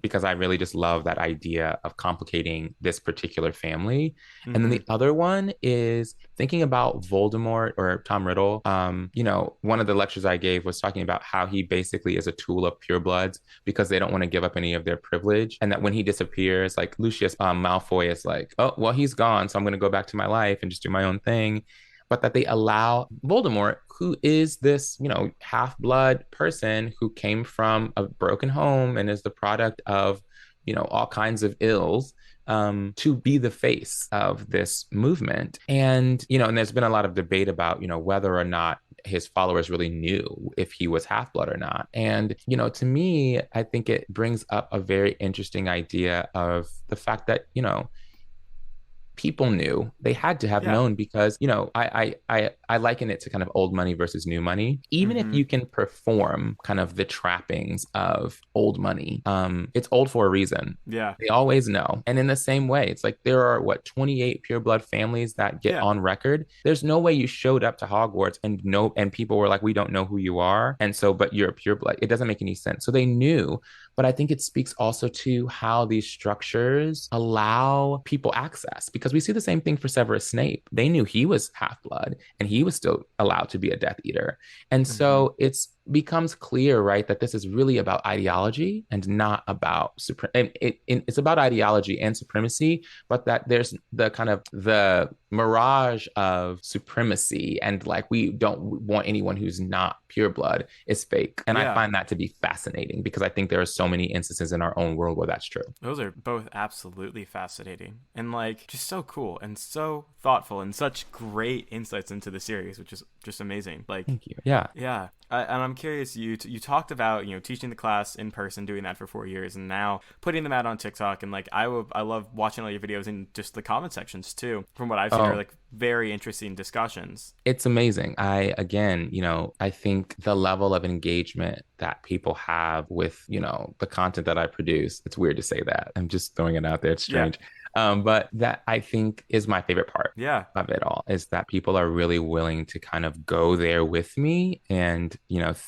B: because I really just love that idea of complicating this particular family. And then
A: Mm-hmm.
B: the other one is thinking about Voldemort or Tom Riddle. One of the lectures I gave was talking about how he basically is a tool of purebloods because they don't want to give up any of their privilege. And that when he disappears, like Lucius Malfoy is like, oh, well, he's gone. So I'm going to go back to my life and just do my own thing. But that they allow Voldemort, who is this, half blood person who came from a broken home and is the product of, all kinds of ills, to be the face of this movement. And there's been a lot of debate about, whether or not his followers really knew if he was half blood or not. And, to me, I think it brings up a very interesting idea of the fact that, people knew. They had to have
A: Yeah.
B: known because, I liken it to kind of old money versus new money. Even if
A: Mm-hmm.
B: you can perform kind of the trappings of old money, it's old for a reason.
A: Yeah.
B: They always know. And in the same way, it's like there are 28 pureblood families that get
A: Yeah.
B: on record. There's no way you showed up to Hogwarts and people were like, we don't know who you are. And so, but you're a pureblood. It doesn't make any sense. So they knew. But I think it speaks also to how these structures allow people access because we see the same thing for Severus Snape. They knew he was half blood and he was still allowed to be a Death Eater. And
A: Mm-hmm.
B: so it's becomes clear, right, that this is really about ideology and not about it's about ideology and supremacy, but that there's the kind of the mirage of supremacy and like we don't want anyone who's not pure blood is fake. And I
A: Yeah.
B: find that to be fascinating because I think there are so many instances in our own world where that's true.
A: Those are both absolutely fascinating and like just so cool and so thoughtful and such great insights into the series, which is just amazing. Like,
B: Thank you. Yeah.
A: yeah. And I'm curious, you talked about, teaching the class in person, doing that for 4 years, and now putting them out on TikTok. And like, I love watching all your videos in just the comment sections too. From what I've seen, are
B: Oh,
A: like very interesting discussions.
B: it's amazing. Again, I think the level of engagement that people have with, the content that I produce, it's weird to say that. I'm just throwing it out there. It's
A: Yeah.
B: strange. But that I think is my favorite part
A: Yeah.
B: of it all is that people are really willing to kind of go there with me and,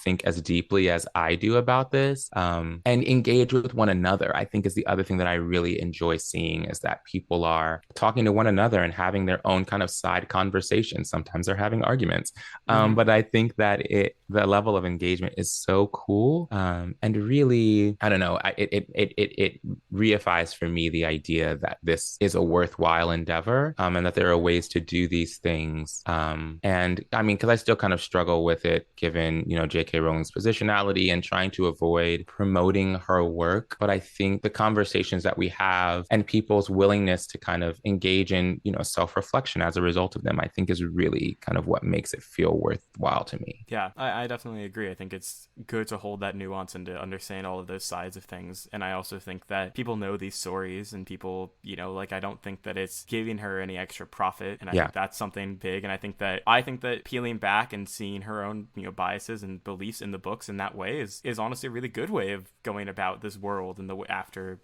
B: think as deeply as I do about this, and engage with one another. I think is the other thing that I really enjoy seeing is that people are talking to one another and having their own kind of side conversations. Sometimes they're having arguments.
A: Mm-hmm.
B: But I think that the level of engagement is so cool. And really, I don't know, it reifies for me the idea that this is a worthwhile endeavor, and that there are ways to do these things. And I mean, because I still kind of struggle with it, given, J.K. Rowling's positionality and trying to avoid promoting her work. But I think the conversations that we have and people's willingness to kind of engage in, self-reflection as a result of them, I think is really kind of what makes it feel worthwhile to me.
A: Yeah, I definitely agree. I think it's good to hold that nuance and to understand all of those sides of things. And I also think that people know these stories and people, like I don't think that it's giving her any extra profit. And I
B: Yeah.
A: think that's something big. And I think that peeling back and seeing her own, biases and beliefs in the books in that way is honestly a really good way of going about this world and after,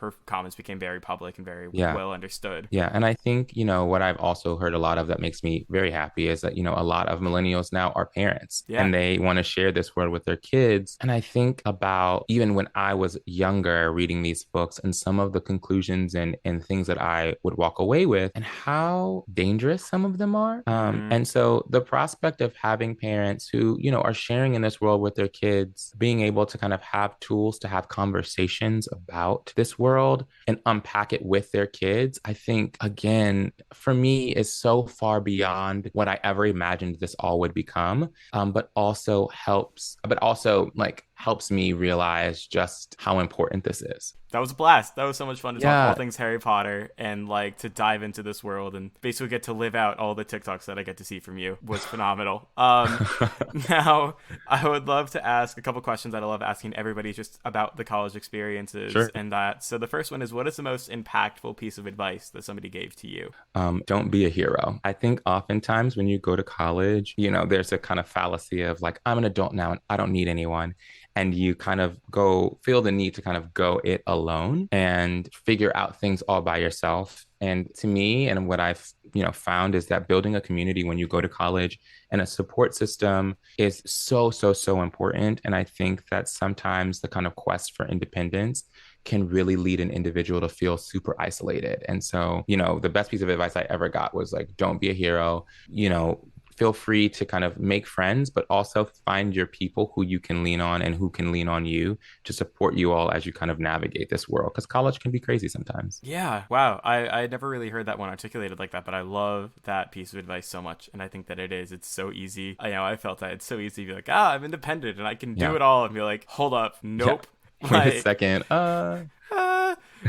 A: her comments became very public and very
B: Yeah.
A: well understood.
B: Yeah. And I think, what I've also heard a lot of that makes me very happy is that, a lot of millennials now are parents
A: Yeah.
B: and they want to share this world with their kids. And I think about even when I was younger reading these books and some of the conclusions and things that I would walk away with and how dangerous some of them are.
A: Mm-hmm.
B: And so the prospect of having parents who, are sharing in this world with their kids, being able to kind of have tools to have conversations about this world and unpack it with their kids, I think, again, for me, is so far beyond what I ever imagined this all would become. But also like helps me realize just how important this is.
A: That was a blast. That was so much fun to talk all
B: Yeah.
A: things Harry Potter and like to dive into this world and basically get to live out all the TikToks that I get to see from you was phenomenal. Now I would love to ask a couple questions that I love asking everybody just about the college experiences
B: Sure.
A: and that. So the first one is, what is the most impactful piece of advice that somebody gave to you?
B: Don't be a hero. I think oftentimes when you go to college, there's a kind of fallacy of like, I'm an adult now and I don't need anyone. And you kind of feel the need to kind of go it alone and figure out things all by yourself. And to me, and what I've, found is that building a community when you go to college and a support system is so, so, so important. And I think that sometimes the kind of quest for independence can really lead an individual to feel super isolated. And so, the best piece of advice I ever got was like, don't be a hero, feel free to kind of make friends, but also find your people who you can lean on and who can lean on you to support you all as you kind of navigate this world. Because college can be crazy sometimes.
A: Yeah. Wow. I never really heard that one articulated like that, but I love that piece of advice so much. And I think that it's so easy. I felt that it's so easy to be like, I'm independent and I can do
B: Yeah.
A: it all and be like, hold up.
B: Yeah.
A: Nope.
B: Wait a second.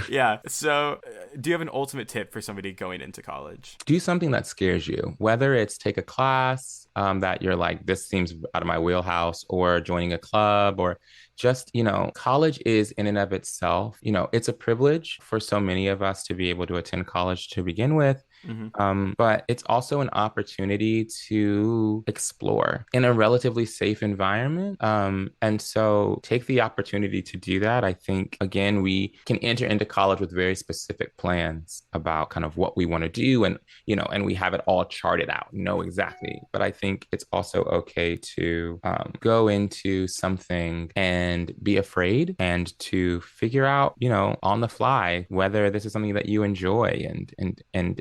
A: Yeah. So, do you have an ultimate tip for somebody going into college?
B: Do something that scares you, whether it's take a class that you're like, this seems out of my wheelhouse, or joining a club, or just, college is in and of itself, it's a privilege for so many of us to be able to attend college to begin with.
A: Hmm.
B: But it's also an opportunity to explore in a relatively safe environment. And so take the opportunity to do that. I think, again, we can enter into college with very specific plans about kind of what we want to do. And we have it all charted out, know exactly. But I think it's also okay to go into something and be afraid and to figure out, on the fly, whether this is something that you enjoy and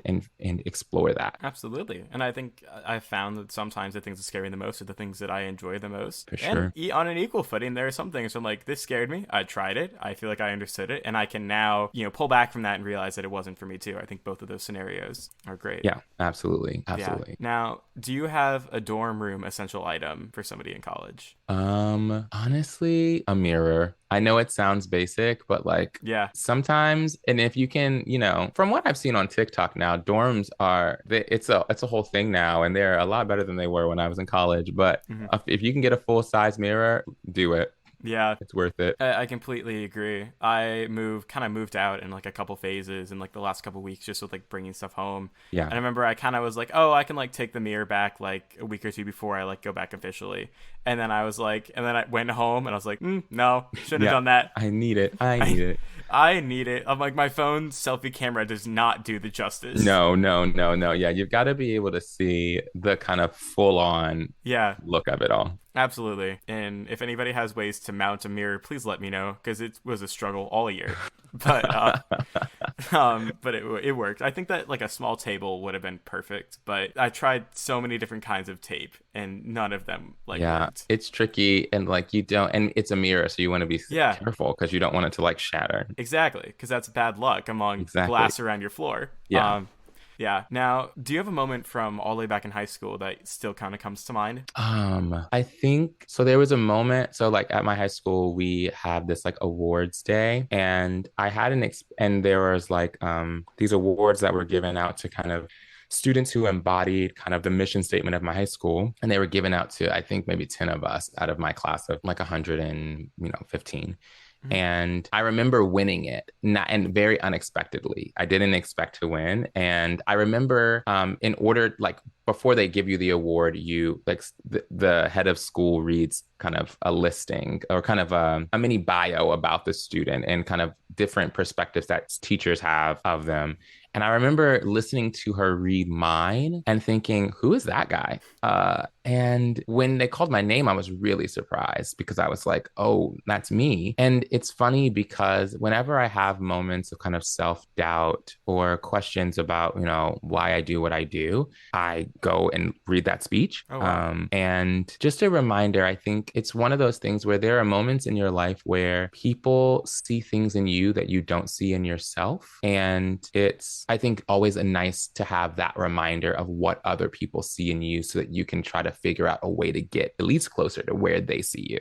B: explore that.
A: Absolutely. And I think I've found that sometimes the things that scare me the most are the things that I enjoy the most.
B: For
A: And
B: sure.
A: on an equal footing, there are some things I'm like, this scared me. I tried it. I feel like I understood it. And I can now, pull back from that and realize that it wasn't for me too. I think both of those scenarios are great.
B: Yeah, absolutely.
A: Yeah.
B: Absolutely.
A: Now, do you have a dorm room essential item for somebody in college?
B: Honestly, a mirror. I know it sounds basic, but like
A: Yeah.
B: sometimes, and if you can, from what I've seen on TikTok now, dorms it's a whole thing now, and they're a lot better than they were when I was in college. But
A: Hmm.
B: if you can get a full size mirror, do it.
A: Yeah.
B: It's worth it.
A: I completely agree. I kind of moved out in like a couple phases in like the last couple weeks just with like bringing stuff home.
B: Yeah.
A: And I remember I kind of was like, oh, I can like take the mirror back like a week or two before I like go back officially. And then I was like, and then I went home and I was like, no, shouldn't have
B: Yeah.
A: done that.
B: I need it. I need it.
A: I need it. I'm like, my phone's selfie camera does not do the justice.
B: No, no, no, no. Yeah, you've got to be able to see the kind of full on
A: Yeah.
B: look of it all.
A: Absolutely. And if anybody has ways to mount a mirror, please let me know because it was a struggle all year. But but it worked. I think that like a small table would have been perfect, but I tried so many different kinds of tape and none of them like
B: Yeah,
A: worked.
B: it's tricky and like you don't, and it's a mirror, so you want to be
A: Yeah,
B: careful because you don't want it to like shatter.
A: exactly, because that's bad luck among
B: Exactly.
A: glass around your floor.
B: Yeah.
A: Yeah. Now, do you have a moment from all the way back in high school that still kind of comes to mind?
B: I think so. There was a moment. So, like at my high school, we had this like awards day, and I had and there was like these awards that were given out to kind of students who embodied kind of the mission statement of my high school, and they were given out to I think maybe 10 of us out of my class of like 115.
A: Mhm.
B: And I remember winning it, not and very unexpectedly. I didn't expect to win. And I remember in order, like before they give you the award, you like the head of school reads kind of a listing or kind of a mini bio about the student and kind of different perspectives that teachers have of them. And I remember listening to her read mine and thinking, who is that guy? And when they called my name, I was really surprised because I was like, oh, that's me. And it's funny because whenever I have moments of kind of self-doubt or questions about, why I do what I do, I go and read that speech.
A: Oh, wow.
B: And just a reminder, I think it's one of those things where there are moments in your life where people see things in you that you don't see in yourself. And it's, I think, always a nice to have that reminder of what other people see in you so that you can try to figure out a way to get at least closer to where they see you.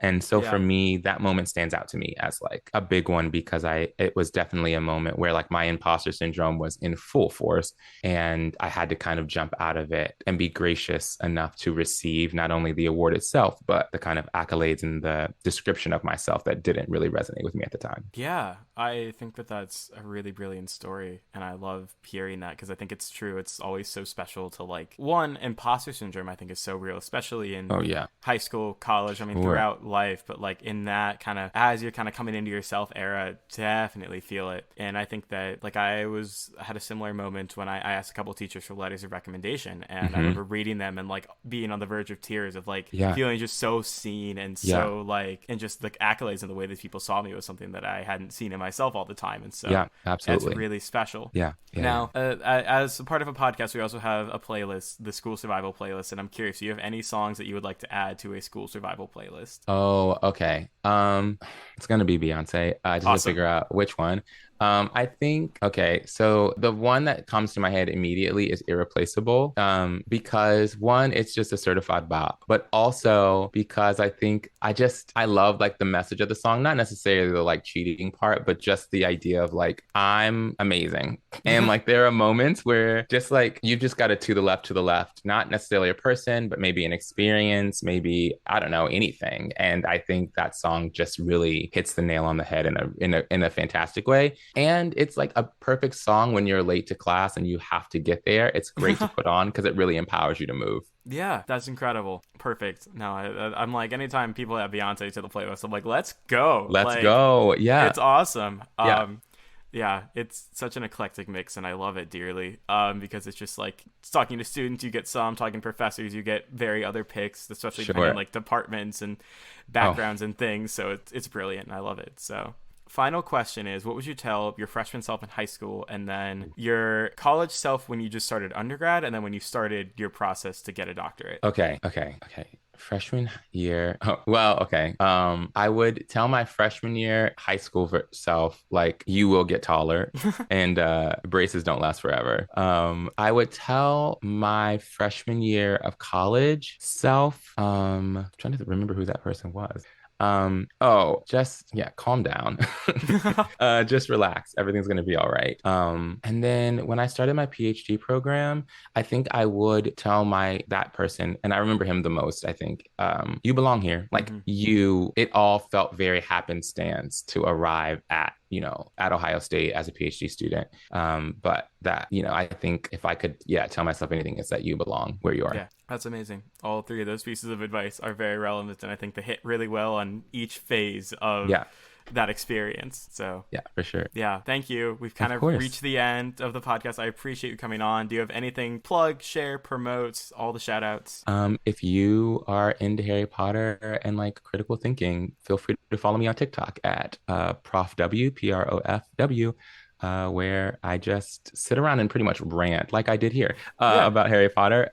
B: And so for
A: Yeah.
B: me, that moment stands out to me as like a big one because it was definitely a moment where like my imposter syndrome was in full force and I had to kind of jump out of it and be gracious enough to receive not only the award itself, but the kind of accolades and the description of myself that didn't really resonate with me at the time.
A: Yeah, I think that that's a really brilliant story, and I love hearing that because I think it's true. It's always so special to like one imposter syndrome. I think is so real, especially in
B: Oh, yeah.
A: high school, college. I mean,
B: Sure.
A: throughout life, but like in that kind of as you're kind of coming into yourself era, definitely feel it. And I think that like had a similar moment when I asked a couple of teachers for letters of recommendation, and I remember reading them and like being on the verge of tears of like
B: Yeah.
A: feeling just so seen and
B: Yeah.
A: so like and just like accolades and the way that people saw me was something that I hadn't seen in myself all the time, and so
B: Yeah,
A: that's
B: absolutely.
A: really special.
B: Yeah. Yeah.
A: Now, as a part of a podcast, we also have a playlist, the school survival playlist, and I'm curious, do you have any songs that you would like to add to a school survival playlist?
B: Oh, okay. It's gonna be Beyonce. I just have to
A: Awesome.
B: figure out which one. I think okay, so the one that comes to my head immediately is Irreplaceable. Because one, it's just a certified bop, but also because I think I love like the message of the song, not necessarily the like cheating part, but just the idea of like I'm amazing. And like there are moments where just like you just got to the left, not necessarily a person, but maybe an experience, maybe I don't know, anything. And I think that song song just really hits the nail on the head in a fantastic way. And it's like a perfect song when you're late to class and you have to get there. It's great to put on because it really empowers you to move.
A: Yeah, that's incredible. Perfect. No, I'm like, anytime people have Beyonce to the playlist, I'm like, let's go.
B: Let's
A: like,
B: go. Yeah.
A: It's awesome.
B: Yeah.
A: Yeah, it's such an eclectic mix, and I love it dearly. Because it's just like talking to students, you get some; talking to professors, you get very other picks, especially depending on like departments and backgrounds and things. So it's brilliant, and I love it. So, final question is: what would you tell your freshman self in high school, and then your college self when you just started undergrad, and then when you started your process to get a doctorate?
B: Okay. Freshman year. Oh, well, okay. I would tell my freshman year high school self, like, you will get taller and braces don't last forever. I would tell my freshman year of college self, trying to remember who that person was. Calm down. Just relax. Everything's gonna be all right. And then when I started my PhD program, I think I would tell that person, and I remember him the most, I think, you belong here. Like it all felt very happenstance to arrive at Ohio State as a PhD student. But that, I think if I could, tell myself anything, it's that you belong where you are.
A: Yeah, that's amazing. All three of those pieces of advice are very relevant, and I think they hit really well on each phase of that experience. So
B: yeah, for sure.
A: Yeah, thank you. We've kind of reached the end of the podcast. I appreciate you coming on. Do you have anything plug, share, promote, all the shout outs?
B: If you are into Harry Potter and like critical thinking, feel free to follow me on TikTok at ProfW, PROFW. Where I just sit around and pretty much rant like I did here about Harry Potter.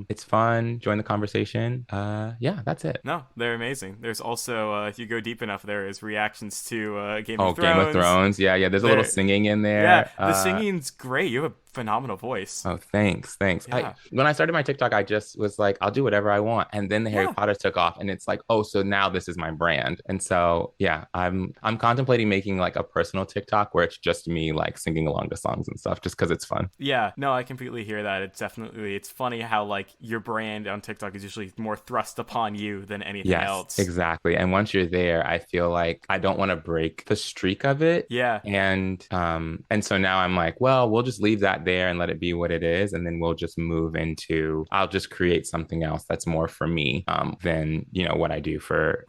B: It's fun. Join the conversation. That's it.
A: No, they're amazing. There's also, if you go deep enough, there is reactions to Game
B: of Thrones. Game of Thrones. Yeah. There's a little singing in there.
A: Yeah, the singing's great. You have a phenomenal voice.
B: Oh, thanks.
A: Yeah.
B: When I started my TikTok, I just was like, I'll do whatever I want. And then the Harry Potter took off, and it's like, oh, so now this is my brand. And so, I'm contemplating making like a personal TikTok where it's just me like singing along to songs and stuff, just because it's fun.
A: Yeah, no, I completely hear that. It's funny how like your brand on TikTok is usually more thrust upon you than anything else.
B: Exactly. And once you're there, I feel like I don't want to break the streak of it.
A: Yeah.
B: And so now I'm like, well, we'll just leave that there and let it be what it is, and then we'll just move into, I'll just create something else that's more for me than what I do for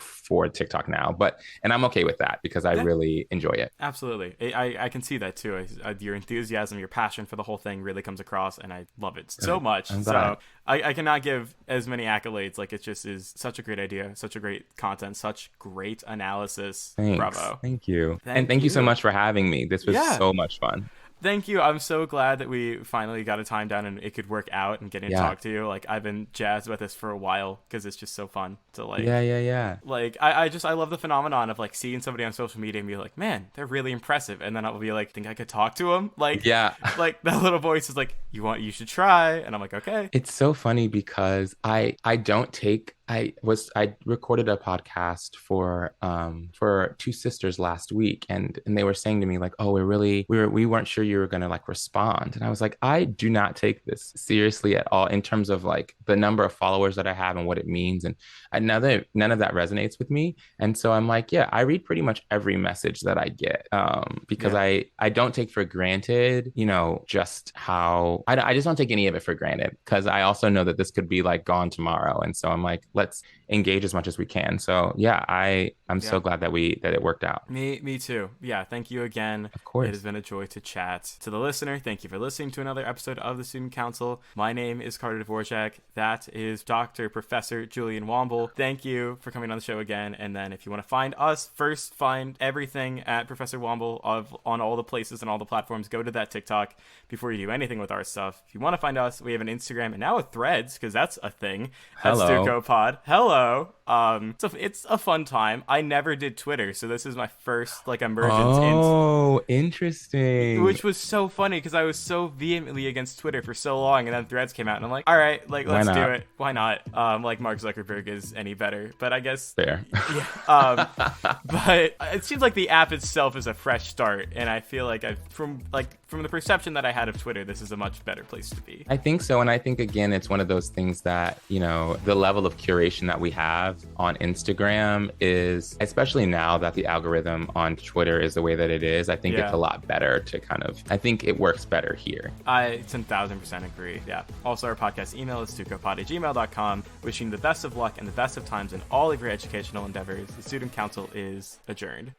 B: TikTok now. And I'm okay with that because I really enjoy it.
A: Absolutely. I can see that too. Your enthusiasm, your passion for the whole thing really comes across, and I love it so much. So I cannot give as many accolades. Like, it just is such a great idea, such a great content, such great analysis.
B: Thanks.
A: Bravo.
B: Thank you. Thank you so much for having me. This was so much fun.
A: Thank you. I'm so glad that we finally got a time down and it could work out and getting to talk to you. Like, I've been jazzed about this for a while because it's just so fun to like.
B: Yeah.
A: Like, I love the phenomenon of like seeing somebody on social media and be like, man, they're really impressive. And then I'll be like, think I could talk to them? Like, like that little voice is like, you should try. And I'm like, okay.
B: It's so funny because I don't take. I recorded a podcast for two sisters last week, and they were saying to me like, oh, we weren't sure you were gonna like respond, and I was like, I do not take this seriously at all in terms of like the number of followers that I have and what it means, and none of that resonates with me, and so I'm like, I read pretty much every message that I get because I don't take for granted, just how I just don't take any of it for granted, because I also know that this could be like gone tomorrow, and so I'm like, let's engage as much as we can. So I'm so glad that it worked out.
A: Me too. Yeah, thank you again.
B: Of course.
A: It has been a joy to chat. To the listener, thank you for listening to another episode of the Student Council. My name is Carter Dvorak. That is Dr. Professor Julian Wamble. Thank you for coming on the show again. And then if you want to find us, first find everything at Professor Wamble on all the places and all the platforms. Go to that TikTok before you do anything with our stuff. If you want to find us, we have an Instagram and now a Threads, because that's a thing. That's StucoPod. Hello. It's a fun time. I never did Twitter, so this is my first like immersion.
B: Oh, interesting.
A: Which was so funny because I was so vehemently against Twitter for so long, and then Threads came out, and I'm like, all right, like let's do it. Why not? Like Mark Zuckerberg is any better, but I guess
B: fair.
A: Yeah. But it seems like the app itself is a fresh start, and I feel like from the perception that I had of Twitter, this is a much better place to be.
B: I think so, and I think again, it's one of those things that the level of curation that we have have on Instagram is, especially now that the algorithm on Twitter is the way that it is, I think it's a lot better to I think it works better here.
A: I 10,000% agree. Yeah. Also, our podcast email is stukopod@gmail.com. Wishing you the best of luck and the best of times in all of your educational endeavors. The Student Council is adjourned.